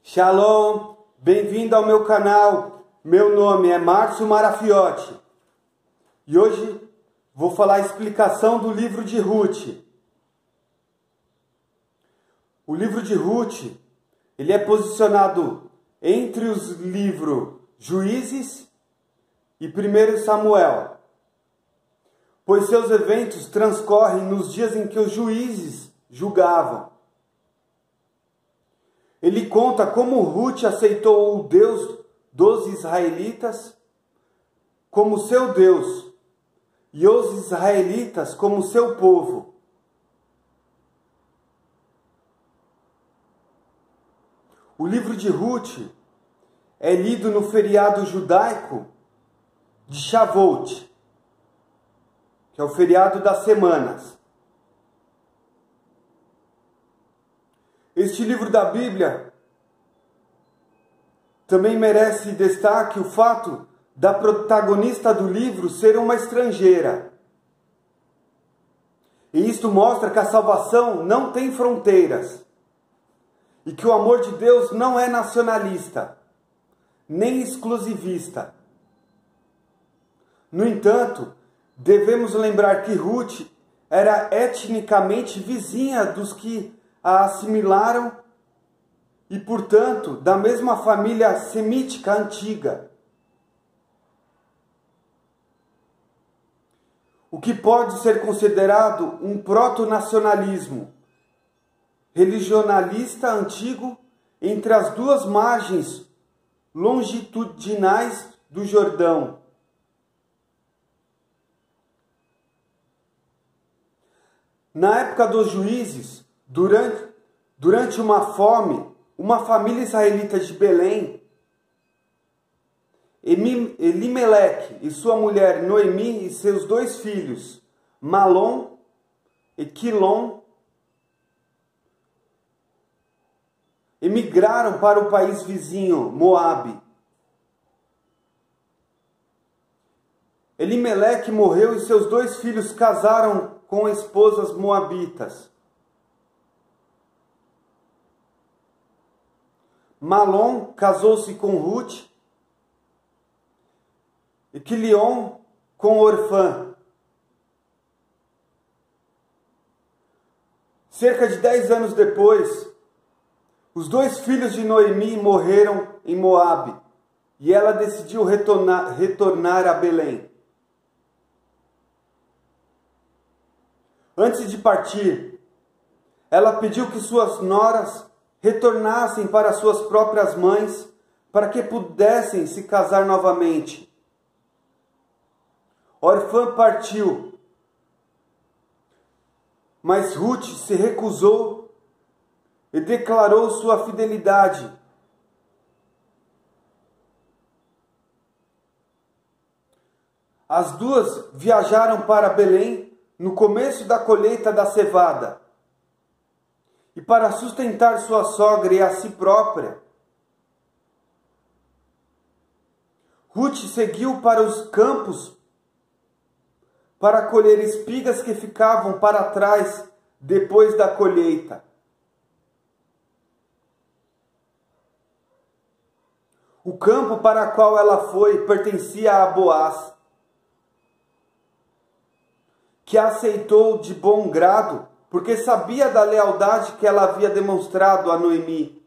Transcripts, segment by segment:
Shalom, bem-vindo ao meu canal. Meu nome é Márcio Marafiotti e hoje vou falar a explicação do livro de Ruth. O livro de Ruth, ele é posicionado entre os livros Juízes e 1 Samuel, pois seus eventos transcorrem nos dias em que os juízes julgavam. Ele conta como Ruth aceitou o Deus dos israelitas como seu Deus e os israelitas como seu povo. O livro de Ruth é lido no feriado judaico de Shavuot, que é o feriado das semanas. Este livro da Bíblia também merece destaque o fato da protagonista do livro ser uma estrangeira. E isto mostra que a salvação não tem fronteiras e que o amor de Deus não é nacionalista, nem exclusivista. No entanto, devemos lembrar que Ruth era etnicamente vizinha dos que a assimilaram e, portanto, da mesma família semítica antiga. O que pode ser considerado um proto-nacionalismo religionalista antigo entre as duas margens longitudinais do Jordão. Na época dos juízes, durante uma fome, uma família israelita de Belém, Elimeleque e sua mulher Noemi e seus dois filhos, Malom e Quilom, emigraram para o país vizinho, Moabe. Elimeleque morreu e seus dois filhos casaram com esposas moabitas. Malom casou-se com Ruth e Quiliom com Orfã. Cerca de 10 anos depois, os dois filhos de Noemi morreram em Moabe e ela decidiu retornar a Belém. Antes de partir, ela pediu que suas noras retornassem para suas próprias mães, para que pudessem se casar novamente. Orfã partiu, mas Ruth se recusou e declarou sua fidelidade. As duas viajaram para Belém no começo da colheita da cevada. E para sustentar sua sogra e a si própria, Ruth seguiu para os campos para colher espigas que ficavam para trás depois da colheita. O campo para o qual ela foi pertencia a Boaz, que a aceitou de bom grado, porque sabia da lealdade que ela havia demonstrado a Noemi.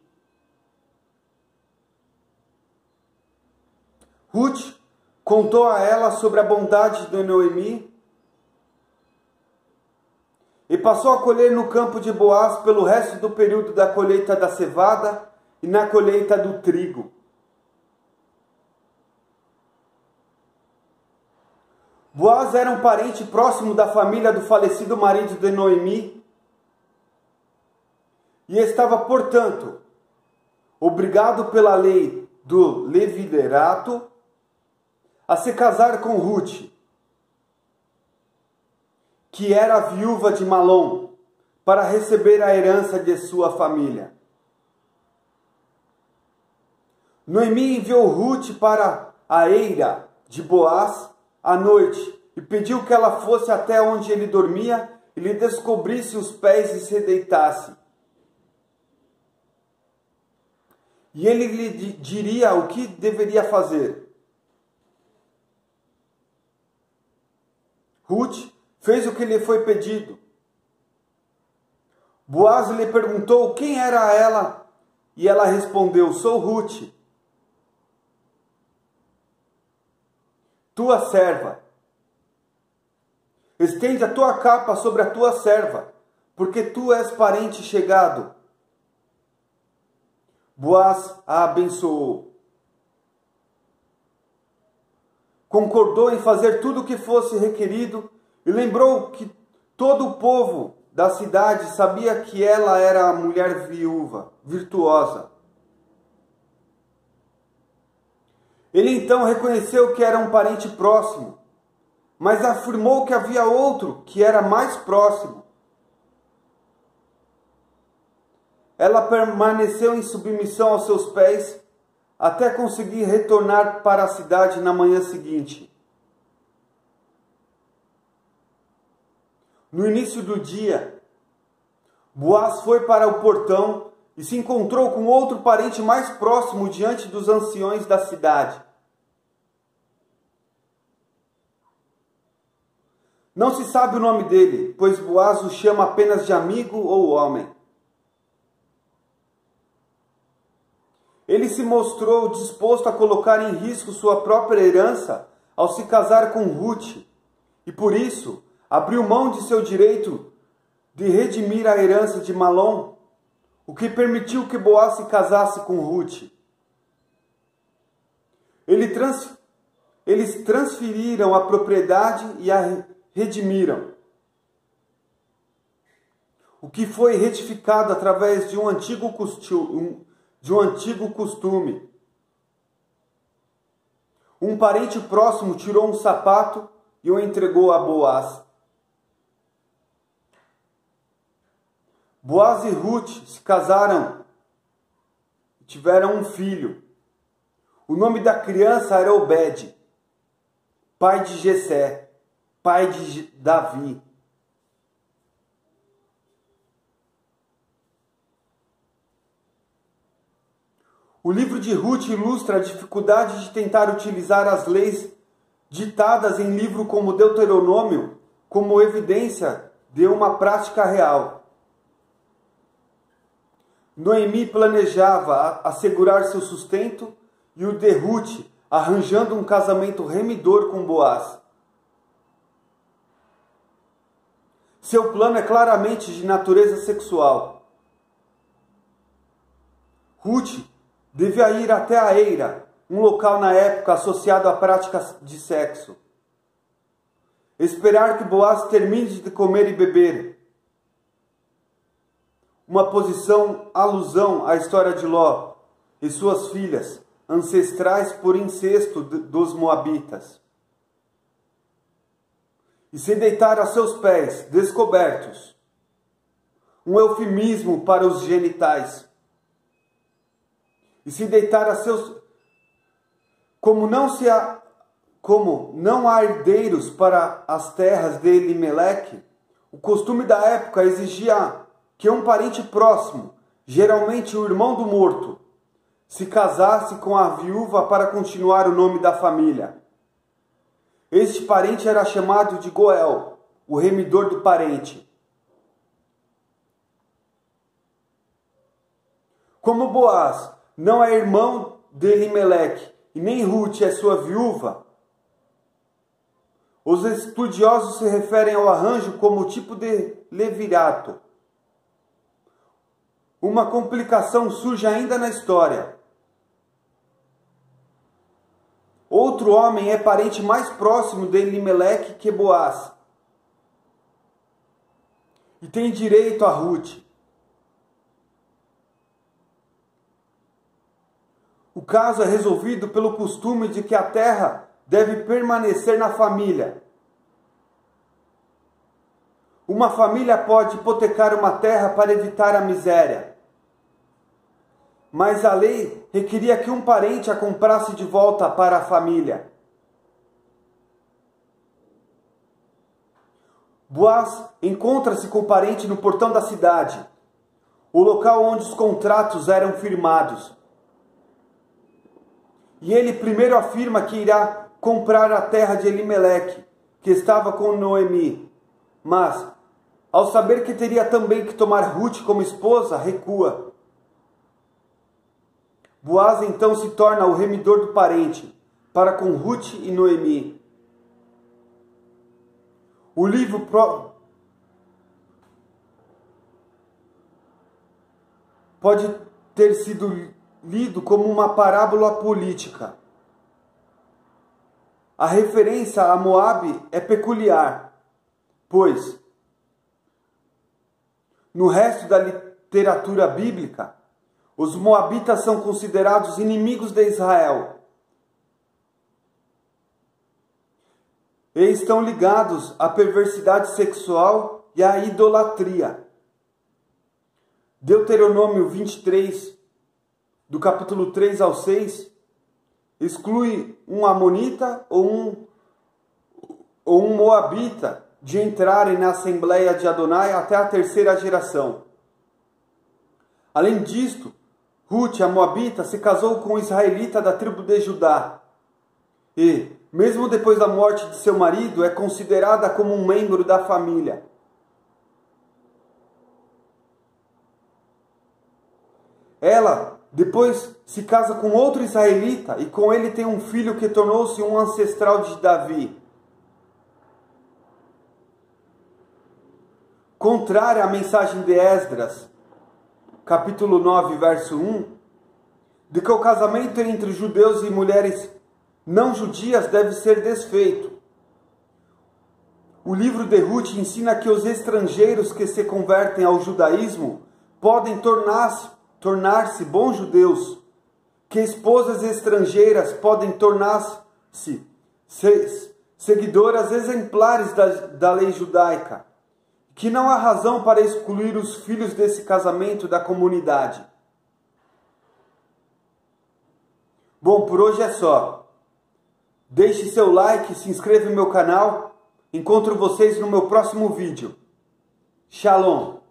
Ruth contou a ela sobre a bondade de Noemi e passou a colher no campo de Boaz pelo resto do período da colheita da cevada e na colheita do trigo. Boaz era um parente próximo da família do falecido marido de Noemi e estava, portanto, obrigado pela lei do levirato a se casar com Ruth, que era viúva de Malom, para receber a herança de sua família. Noemi enviou Ruth para a eira de Boaz à noite e pediu que ela fosse até onde ele dormia e lhe descobrisse os pés e se deitasse. e ele lhe diria o que deveria fazer. Ruth fez o que lhe foi pedido. Boaz lhe perguntou quem era ela, e ela respondeu: sou Ruth, tua serva. Estende a tua capa sobre a tua serva, porque tu és parente chegado. Boaz a abençoou. Concordou em fazer tudo o que fosse requerido e lembrou que todo o povo da cidade sabia que ela era a mulher viúva, virtuosa. Ele então reconheceu que era um parente próximo, mas afirmou que havia outro que era mais próximo. Ela permaneceu em submissão aos seus pés até conseguir retornar para a cidade na manhã seguinte. No início do dia, Boaz foi para o portão e se encontrou com outro parente mais próximo diante dos anciões da cidade. Não se sabe o nome dele, pois Boaz o chama apenas de amigo ou homem. Ele se mostrou disposto a colocar em risco sua própria herança ao se casar com Ruth, e por isso abriu mão de seu direito de redimir a herança de Malom, o que permitiu que Boaz se casasse com Ruth. Eles transferiram a propriedade e a redimiram, o que foi retificado através de um antigo costume. Um parente próximo tirou um sapato e o entregou a Boaz. Boaz e Ruth se casaram e tiveram um filho. O nome da criança era Obed, pai de Jessé, pai de Davi. O livro de Ruth ilustra a dificuldade de tentar utilizar as leis ditadas em livro como Deuteronômio como evidência de uma prática real. Noemi planejava assegurar seu sustento e o de Ruth arranjando um casamento remidor com Boaz. Seu plano é claramente de natureza sexual. Ruth devia ir até a eira, um local na época associado à prática de sexo. Esperar que Boaz termine de comer e beber. Uma alusão à história de Ló e suas filhas, ancestrais por incesto dos moabitas. E se deitar a seus pés, descobertos. Um eufemismo para os genitais. E se deitar a seus... Como não há herdeiros para as terras de Elimeleque, o costume da época exigia que um parente próximo, geralmente o irmão do morto, se casasse com a viúva para continuar o nome da família. Este parente era chamado de Goel, o remidor do parente. Como Boaz não é irmão de Elimeleque e nem Ruth é sua viúva, os estudiosos se referem ao arranjo como tipo de levirato. Uma complicação surge ainda na história. Outro homem é parente mais próximo de Elimeleque que Boaz e tem direito a Ruth. O caso é resolvido pelo costume de que a terra deve permanecer na família. Uma família pode hipotecar uma terra para evitar a miséria. Mas a lei requeria que um parente a comprasse de volta para a família. Boaz encontra-se com o parente no portão da cidade, o local onde os contratos eram firmados. E ele primeiro afirma que irá comprar a terra de Elimeleque, que estava com Noemi. Mas, ao saber que teria também que tomar Ruth como esposa, recua. Boaz então se torna o remidor do parente, para com Ruth e Noemi. O livro pode ter sido lido como uma parábola política. A referência a Moabe é peculiar, pois no resto da literatura bíblica, os moabitas são considerados inimigos de Israel e estão ligados à perversidade sexual e à idolatria. Deuteronômio 23, do capítulo 3 ao 6, exclui um amonita ou um moabita de entrarem na Assembleia de Adonai até a terceira geração. Além disto, Ruth, a moabita, se casou com um israelita da tribo de Judá e, mesmo depois da morte de seu marido, é considerada como um membro da família. Ela depois se casa com outro israelita e com ele tem um filho que tornou-se um ancestral de Davi. Contrária à mensagem de Esdras, capítulo 9, verso 1, de que o casamento entre judeus e mulheres não judias deve ser desfeito. O livro de Ruth ensina que os estrangeiros que se convertem ao judaísmo podem tornar-se bons judeus, que esposas estrangeiras podem tornar-se seguidoras exemplares da lei judaica, que não há razão para excluir os filhos desse casamento da comunidade. Bom, por hoje é só. Deixe seu like, se inscreva no meu canal. Encontro vocês no meu próximo vídeo. Shalom!